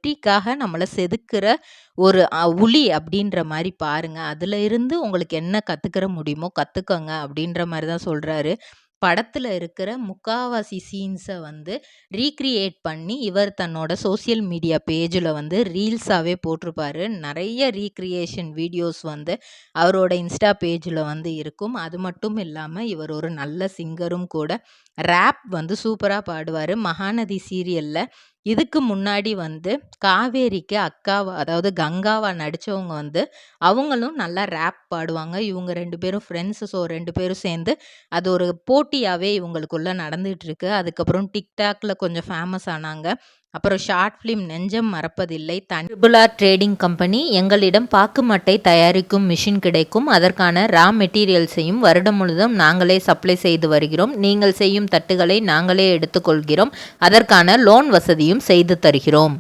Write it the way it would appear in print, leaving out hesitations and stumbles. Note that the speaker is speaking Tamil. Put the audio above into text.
வெற்றிக்காக நம்மள செதுக்குற ஒரு உளி அப்படின்ற மாரி பாருங்க. அதுல இருந்து உங்களுக்கு என்ன கத்துக்கிற முடியுமோ கத்துக்கங்க அப்படின்ற மாரி தான் சொல்றாரு. படத்துல இருக்கிற முக்காவாசி சீன்ஸ வந்து ரீக்ரியேட் பண்ணி இவர் தன்னோட சோசியல் மீடியா பேஜ்ல வந்து ரீல்ஸாவே போட்டிருப்பாரு. நெறைய ரீக்ரியேஷன் வீடியோஸ் வந்து அவரோட இன்ஸ்டா பேஜ்ல வந்து இருக்கும். அது மட்டும் இல்லாம இவர் ஒரு நல்ல சிங்கரும் கூட. ராப் வந்து சூப்பரா பாடுவாரு. மகாநதி சீரியல்ல இதுக்கு முன்னாடி வந்து காவேரிக்கு அக்காவா அதாவது கங்காவா நடிச்சவங்க வந்து அவங்களும் நல்லா ராப் பாடுவாங்க. இவங்க 2 பேரும் ஃப்ரெண்ட்ஸ். ஸோ 2 பேரும் சேர்ந்து அது ஒரு போட்டியாவே இவங்களுக்குள்ள நடந்துட்டு இருக்கு. அதுக்கப்புறம் டிக்டாக்ல கொஞ்சம் ஃபேமஸ் ஆனாங்க. அப்புறம் ஷார்ட் ஃபிலிம் நெஞ்சம் மறப்பதில்லை. ட்ரிபிள் ஆர் ட்ரேடிங் கம்பெனி எங்களிடம் பாக்கு மட்டை தயாரிக்கும் மிஷின் கிடைக்கும். அதற்கான ரா மெட்டீரியல்ஸையும் வருடம் முழுதும் நாங்களே சப்ளை செய்து வருகிறோம். நீங்கள் செய்யும் தட்டுகளை நாங்களே எடுத்துக்கொள்கிறோம். அதற்கான லோன் வசதியும் செய்து தருகிறோம்.